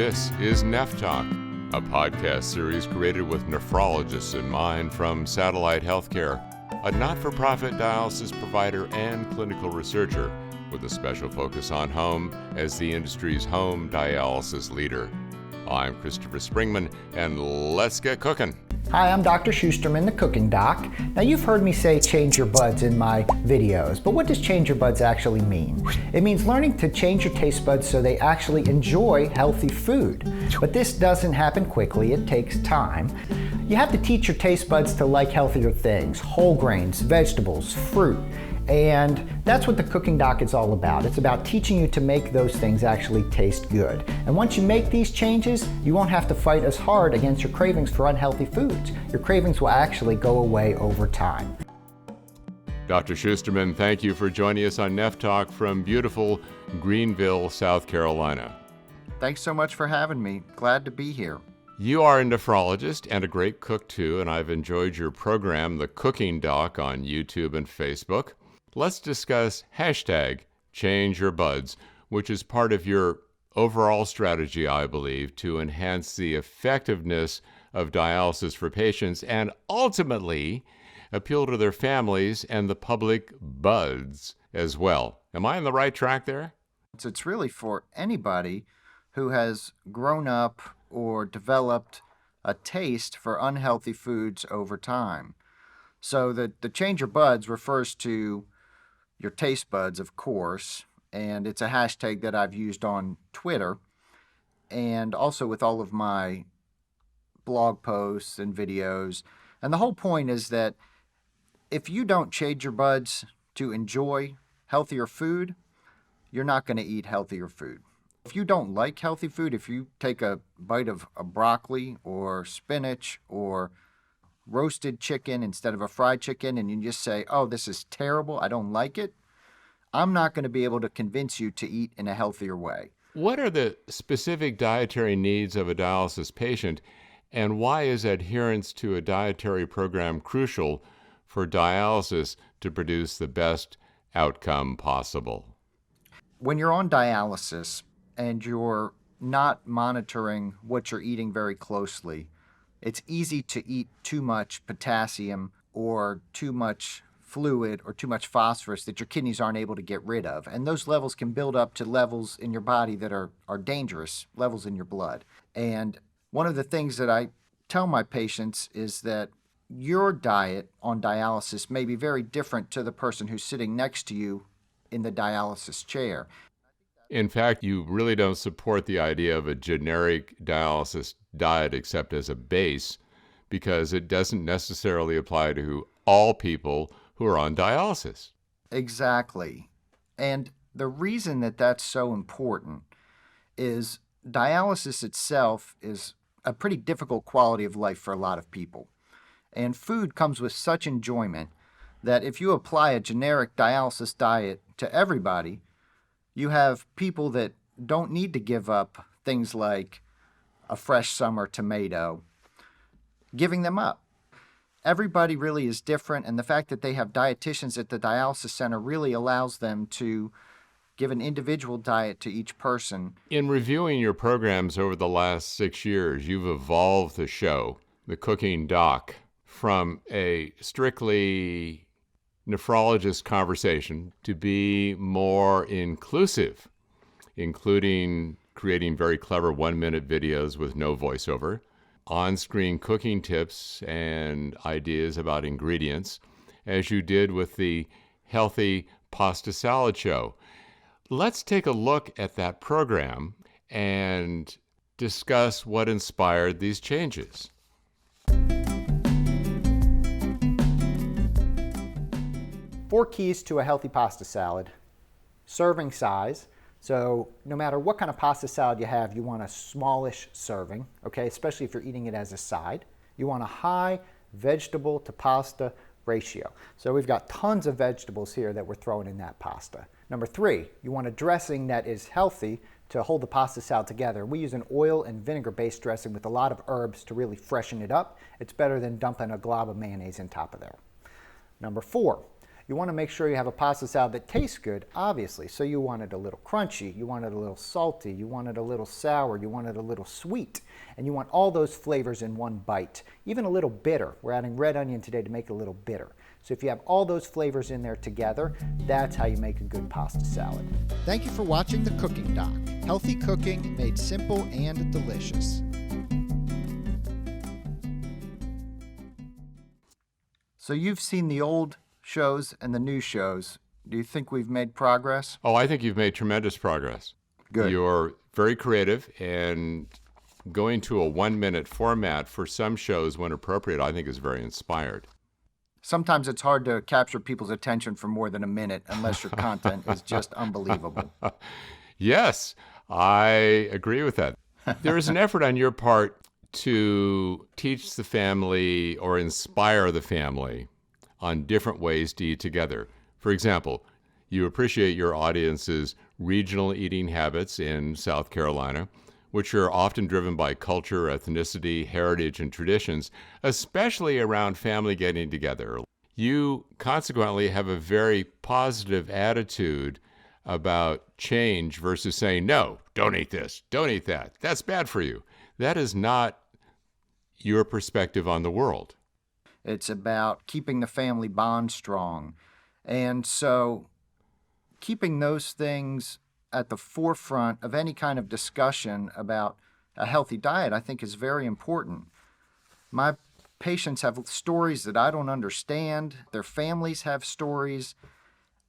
This is NephTalk, a podcast series created with nephrologists in mind from Satellite Healthcare, a not-for-profit dialysis provider and clinical researcher with a special focus on home as the industry's home dialysis leader. I'm Christopher Springman, and let's get cooking. Hi, I'm Dr. Schusterman, the cooking doc. Now, you've heard me say change your buds in my videos, but what does change your buds actually mean? It means learning to change your taste buds so they actually enjoy healthy food. But this doesn't happen quickly, it takes time. You have to teach your taste buds to like healthier things, whole grains, vegetables, fruit. And that's what the cooking doc is all about. It's about teaching you to make those things actually taste good. And once you make these changes, you won't have to fight as hard against your cravings for unhealthy foods. Your cravings will actually go away over time. Dr. Schusterman, thank you for joining us on NephTalk from beautiful Greenville, South Carolina. Thanks so much for having me. Glad to be here. You are a nephrologist and a great cook too, and I've enjoyed your program, The Cooking Doc, on YouTube and Facebook. Let's discuss hashtag Change Your Buds, which is part of your overall strategy, I believe, to enhance the effectiveness of dialysis for patients and ultimately appeal to their families and the public buds as well. Am I on the right track there? It's really for anybody who has grown up or developed a taste for unhealthy foods over time. So the Change Your Buds refers to your taste buds, of course, and it's a hashtag that I've used on Twitter and also with all of my blog posts and videos. And the whole point is that if you don't change your buds to enjoy healthier food, you're not going to eat healthier food. If you don't like healthy food, if you take a bite of a broccoli or spinach or roasted chicken instead of a fried chicken and you just say, oh, this is terrible, I don't like it, I'm not going to be able to convince you to eat in a healthier way. What are the specific dietary needs of a dialysis patient, and why is adherence to a dietary program crucial for dialysis to produce the best outcome possible? When you're on dialysis and you're not monitoring what you're eating very closely, it's easy to eat too much potassium or too much fluid or too much phosphorus that your kidneys aren't able to get rid of. And those levels can build up to levels in your body that are dangerous, levels in your blood. And one of the things that I tell my patients is that your diet on dialysis may be very different to the person who's sitting next to you in the dialysis chair. In fact, you really don't support the idea of a generic dialysis diet except as a base, because it doesn't necessarily apply to all people who are on dialysis. Exactly. And the reason that that's so important is dialysis itself is a pretty difficult quality of life for a lot of people. And food comes with such enjoyment that if you apply a generic dialysis diet to everybody, you have people that don't need to give up things like a fresh summer tomato, giving them up. Everybody really is different, and the fact that they have dietitians at the dialysis center really allows them to give an individual diet to each person. In reviewing your programs over the last 6 years, you've evolved the show, The Cooking Doc, from a strictly nephrologist conversation to be more inclusive, including creating very clever 1-minute videos with no voiceover, on-screen cooking tips and ideas about ingredients, as you did with the Healthy Pasta Salad Show. Let's take a look at that program and discuss what inspired these changes. Four keys to a healthy pasta salad. Serving size. So no matter what kind of pasta salad you have, you want a smallish serving, okay? Especially if you're eating it as a side. You want a high vegetable to pasta ratio. So we've got tons of vegetables here that we're throwing in that pasta. Number 3, you want a dressing that is healthy to hold the pasta salad together. We use an oil and vinegar-based dressing with a lot of herbs to really freshen it up. It's better than dumping a glob of mayonnaise on top of there. Number 4, You want to make sure you have a pasta salad that tastes good, obviously. So you want it a little crunchy, you want it a little salty, you want it a little sour, you want it a little sweet, and you want all those flavors in one bite. Even a little bitter. We're adding red onion today to make it a little bitter. So if you have all those flavors in there together, that's how you make a good pasta salad. Thank you for watching The Cooking Doc. Healthy cooking made simple and delicious. So you've seen the old shows and the new shows. Do you think we've made progress? Oh, I think you've made tremendous progress. Good. You're very creative, and going to a 1-minute format for some shows when appropriate, I think is very inspired. Sometimes it's hard to capture people's attention for more than a minute unless your content is just unbelievable. Yes, I agree with that. There is an effort on your part to teach the family or inspire the family on different ways to eat together. For example, you appreciate your audience's regional eating habits in South Carolina, which are often driven by culture, ethnicity, heritage, and traditions, especially around family getting together. You consequently have a very positive attitude about change versus saying, no, don't eat this, don't eat that, that's bad for you. That is not your perspective on the world. It's about keeping the family bond strong. And so keeping those things at the forefront of any kind of discussion about a healthy diet, I think, is very important. My patients have stories that I don't understand. Their families have stories,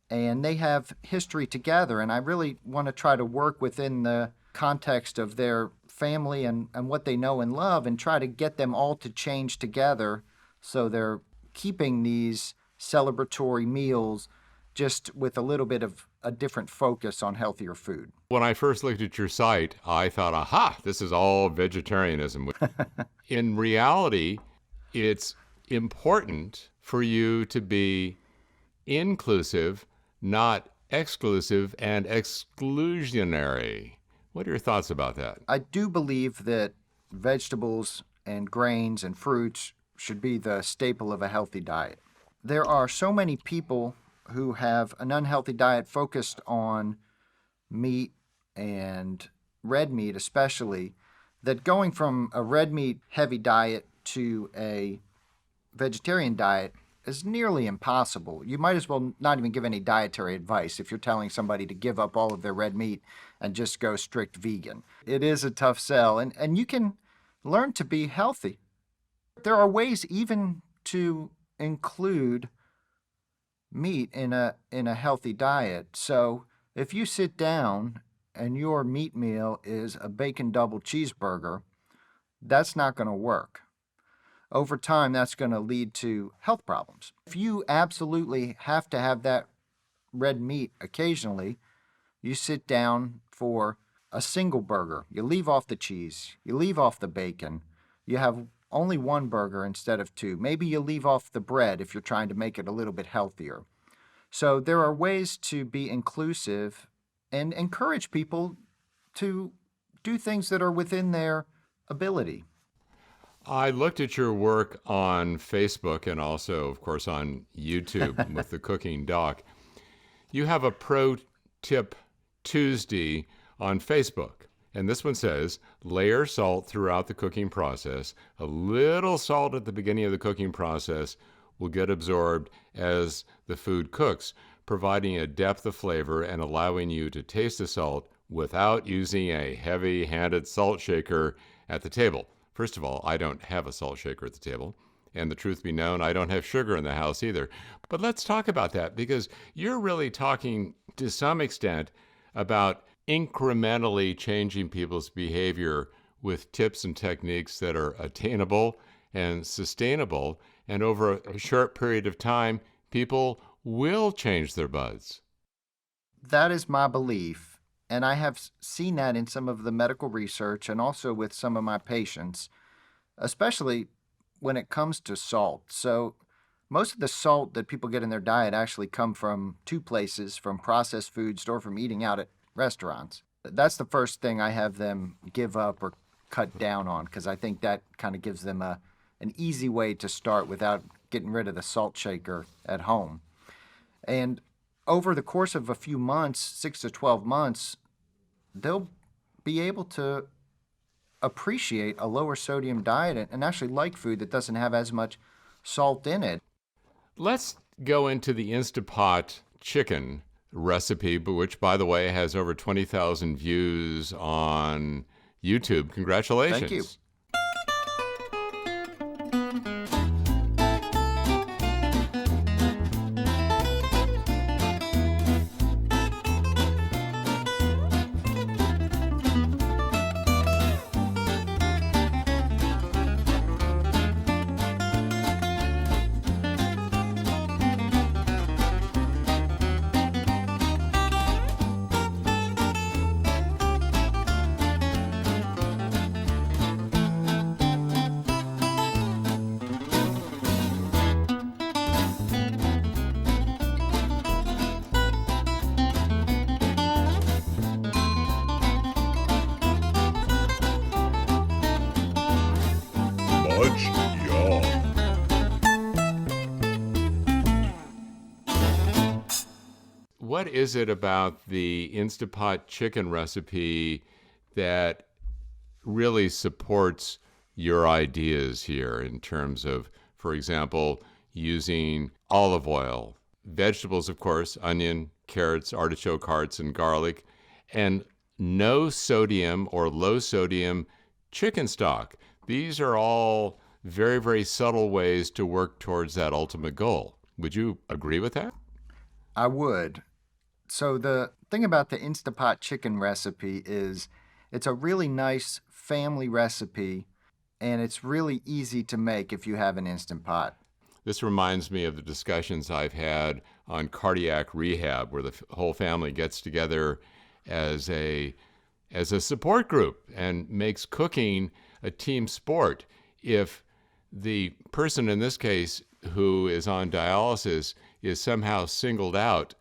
and they have history together. And I really want to try to work within the context of their family and what they know and love, and try to get them all to change together so they're keeping these celebratory meals just with a little bit of a different focus on healthier food. When I first looked at your site, I thought, aha, this is all vegetarianism. In reality, it's important for you to be inclusive, not exclusive and exclusionary. What are your thoughts about that? I do believe that vegetables and grains and fruits should be the staple of a healthy diet. There are so many people who have an unhealthy diet focused on meat and red meat especially, that going from a red meat heavy diet to a vegetarian diet is nearly impossible. You might as well not even give any dietary advice if you're telling somebody to give up all of their red meat and just go strict vegan. It is a tough sell, and you can learn to be healthy. There are ways even to include meat in a healthy diet. So if you sit down and your meat meal is a bacon double cheeseburger, that's not going to work. Over time, that's going to lead to health problems. If you absolutely have to have that red meat occasionally, you sit down for a single burger. You leave off the cheese. You leave off the bacon. You have only one burger instead of two. Maybe you leave off the bread if you're trying to make it a little bit healthier. So there are ways to be inclusive and encourage people to do things that are within their ability. I looked at your work on Facebook and also, of course, on YouTube with the Cooking Doc. You have a Pro Tip Tuesday on Facebook, and this one says, layer salt throughout the cooking process. A little salt at the beginning of the cooking process will get absorbed as the food cooks, providing a depth of flavor and allowing you to taste the salt without using a heavy-handed salt shaker at the table. First of all, I don't have a salt shaker at the table. And the truth be known, I don't have sugar in the house either. But let's talk about that, because you're really talking to some extent about incrementally changing people's behavior with tips and techniques that are attainable and sustainable. And over a short period of time, people will change their buds. That is my belief. And I have seen that in some of the medical research and also with some of my patients, especially when it comes to salt. So most of the salt that people get in their diet actually come from two places, from processed foods or from eating out at restaurants. That's the first thing I have them give up or cut down on, because I think that kind of gives them an easy way to start without getting rid of the salt shaker at home. And over the course of a few months, 6 to 12 months, they'll be able to appreciate a lower sodium diet and actually like food that doesn't have as much salt in it. Let's go into the Instapot chicken recipe, which, by the way, has over 20,000 views on YouTube. Congratulations. Thank you. Much yum. What is it about the Instapot chicken recipe that really supports your ideas here in terms of, for example, using olive oil, vegetables, of course, onion, carrots, artichoke hearts, and garlic, and no sodium or low sodium chicken stock? These are all very, very subtle ways to work towards that ultimate goal. Would you agree with that? I would. So the thing about the Instapot chicken recipe is it's a really nice family recipe, and it's really easy to make if you have an Instant Pot. This reminds me of the discussions I've had on cardiac rehab, where the whole family gets together as a support group and makes cooking a team sport. If the person in this case who is on dialysis is somehow singled out,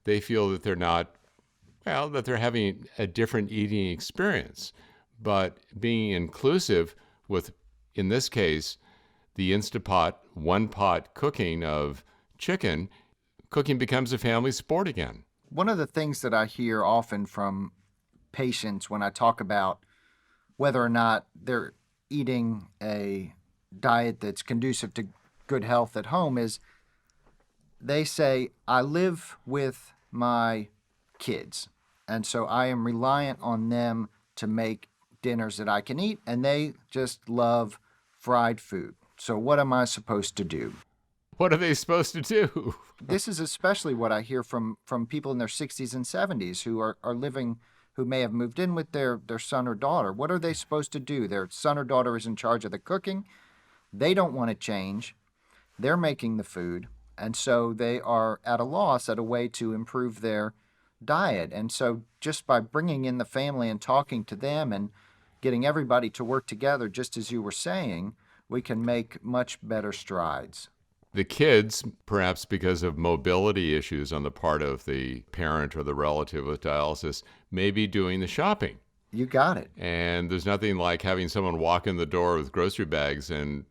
they feel that that they're having a different eating experience. But being inclusive with, in this case, the Instapot one-pot cooking of chicken, cooking becomes a family sport again. One of the things that I hear often from patients when I talk about whether or not they're eating a diet that's conducive to good health at home is they say, I live with my kids, and so I am reliant on them to make dinners that I can eat, and they just love fried food. So what am I supposed to do? What are they supposed to do? This is especially what I hear from people in their 60s and 70s who are living, who may have moved in with their son or daughter. What are they supposed to do? Their son or daughter is in charge of the cooking. They don't want to change. They're making the food. And so they are at a loss at a way to improve their diet. And so just by bringing in the family and talking to them and getting everybody to work together, just as you were saying, we can make much better strides. The kids, perhaps because of mobility issues on the part of the parent or the relative with dialysis, may be doing the shopping. You got it. And there's nothing like having someone walk in the door with grocery bags and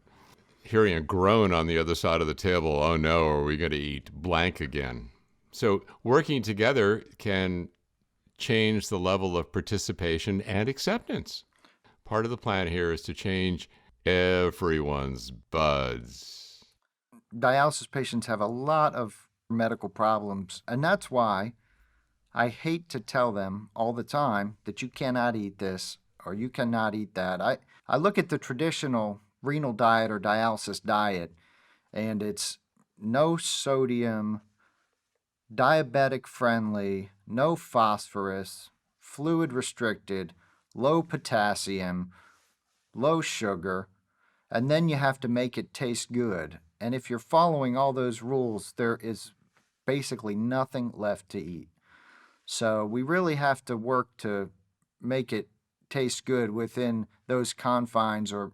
hearing a groan on the other side of the table. Oh no, are we going to eat blank again? So working together can change the level of participation and acceptance. Part of the plan here is to change everyone's buds. Dialysis patients have a lot of medical problems, and that's why I hate to tell them all the time that you cannot eat this or you cannot eat that. I look at the traditional renal diet or dialysis diet, and it's no sodium, diabetic friendly, no phosphorus, fluid restricted, low potassium, low sugar, and then you have to make it taste good. And if you're following all those rules, there is basically nothing left to eat. So we really have to work to make it taste good within those confines, or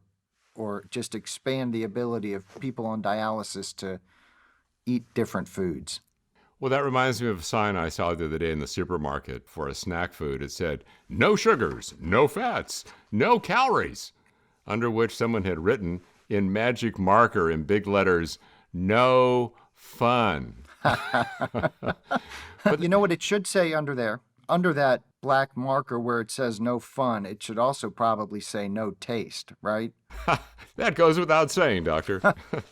just expand the ability of people on dialysis to eat different foods. Well, that reminds me of a sign I saw the other day in the supermarket for a snack food. It said, no sugars, no fats, no calories, under which someone had written in magic marker in big letters, no fun. You know what it should say under there? Under that black marker where it says no fun, it should also probably say no taste, right? That goes without saying, Doctor.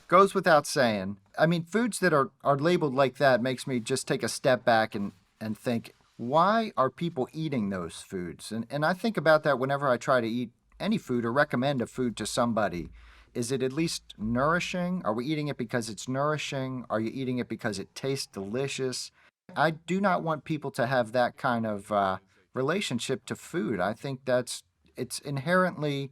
Goes without saying. I mean, foods that are labeled like that makes me just take a step back and think, why are people eating those foods? And I think about that whenever I try to eat any food or recommend a food to somebody. Is it at least nourishing? Are we eating it because it's nourishing? Are you eating it because it tastes delicious? I do not want people to have that kind of relationship to food. I think it's inherently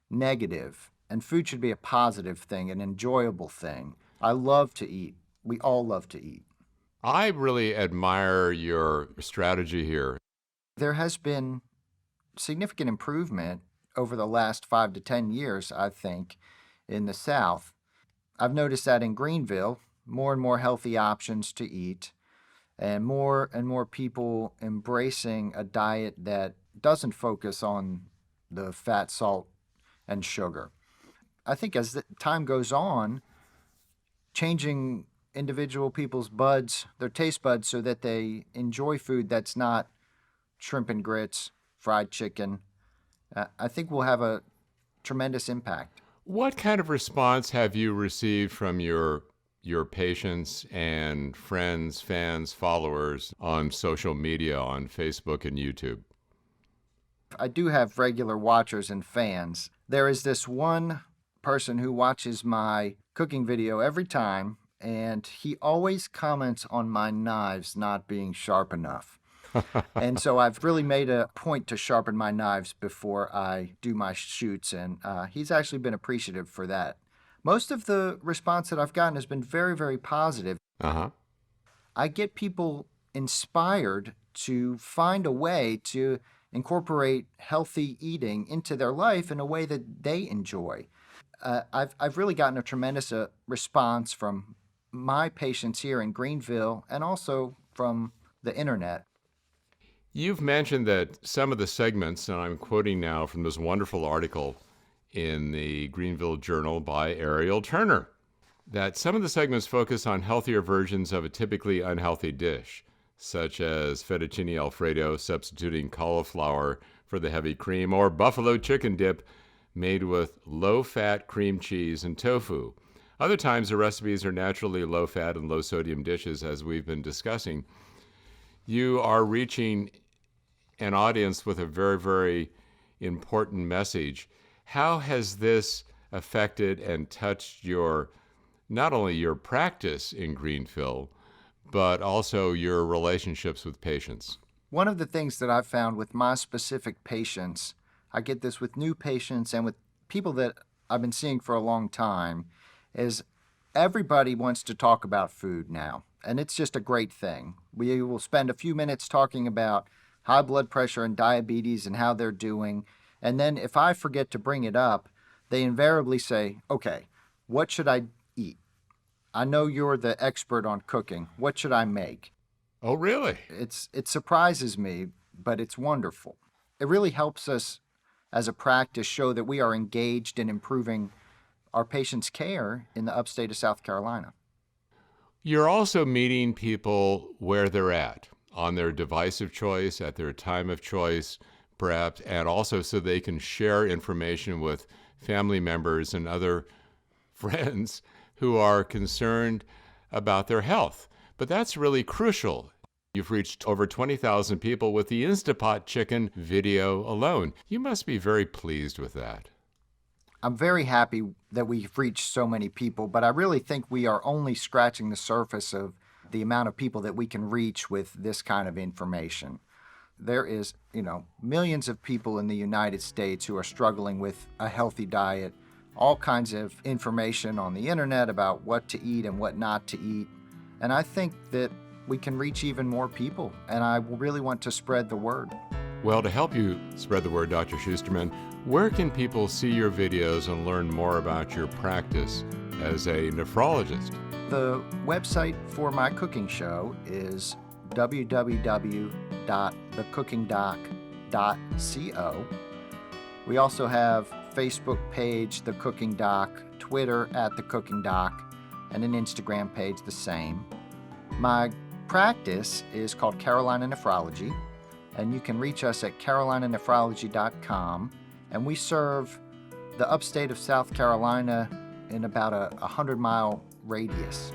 negative, and food should be a positive thing, an enjoyable thing. I love to eat. We all love to eat. I really admire your strategy here. There has been significant improvement over the last 5 to 10 years, I think, in the South. I've noticed that in Greenville, more and more healthy options to eat, and more people embracing a diet that doesn't focus on the fat, salt, and sugar. I think as the time goes on, changing individual people's buds, their taste buds, so that they enjoy food that's not shrimp and grits, fried chicken, I think will have a tremendous impact. What kind of response have you received from your patients and friends, fans, followers on social media, on Facebook and YouTube? I do have regular watchers and fans. There is this one person who watches my cooking video every time, and he always comments on my knives not being sharp enough. And so I've really made a point to sharpen my knives before I do my shoots, and he's actually been appreciative for that. Most of the response that I've gotten has been very, very positive. Uh-huh. I get people inspired to find a way to incorporate healthy eating into their life in a way that they enjoy. I've really gotten a tremendous response from my patients here in Greenville and also from the internet. You've mentioned that some of the segments, and I'm quoting now from this wonderful article in the Greenville Journal by Ariel Turner, that some of the segments focus on healthier versions of a typically unhealthy dish, such as fettuccine alfredo substituting cauliflower for the heavy cream, or buffalo chicken dip made with low-fat cream cheese and tofu. Other times, the recipes are naturally low-fat and low-sodium dishes, as we've been discussing. You are reaching an audience with a very, very important message. How has this affected and touched not only your practice in Greenville, but also your relationships with patients? One of the things that I've found with my specific patients, I get this with new patients and with people that I've been seeing for a long time, is everybody wants to talk about food now. And it's just a great thing. We will spend a few minutes talking about high blood pressure and diabetes and how they're doing. And then if I forget to bring it up, they invariably say, okay, what should I eat? I know you're the expert on cooking. What should I make? Oh, really? It surprises me, but it's wonderful. It really helps us as a practice show that we are engaged in improving our patients' care in the upstate of South Carolina. You're also meeting people where they're at, on their device of choice, at their time of choice, perhaps, and also so they can share information with family members and other friends who are concerned about their health. But that's really crucial. You've reached over 20,000 people with the Instapot chicken video alone. You must be very pleased with that. I'm very happy that we've reached so many people, but I really think we are only scratching the surface of the amount of people that we can reach with this kind of information. There is, millions of people in the United States who are struggling with a healthy diet, all kinds of information on the internet about what to eat and what not to eat. And I think that we can reach even more people, and I really want to spread the word. Well, to help you spread the word, Dr. Schusterman, where can people see your videos and learn more about your practice as a nephrologist? The website for my cooking show is www.thecookingdoc.co. We also have Facebook page, The Cooking Doc, Twitter @The Cooking Doc, and an Instagram page the same. My practice is called Carolina Nephrology, and you can reach us at carolinanephrology.com, and we serve the upstate of South Carolina in about a 100-mile radius.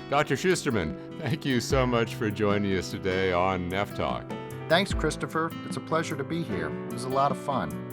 Dr. Schusterman, thank you so much for joining us today on NephTalk. Thanks, Christopher. It's a pleasure to be here. It was a lot of fun.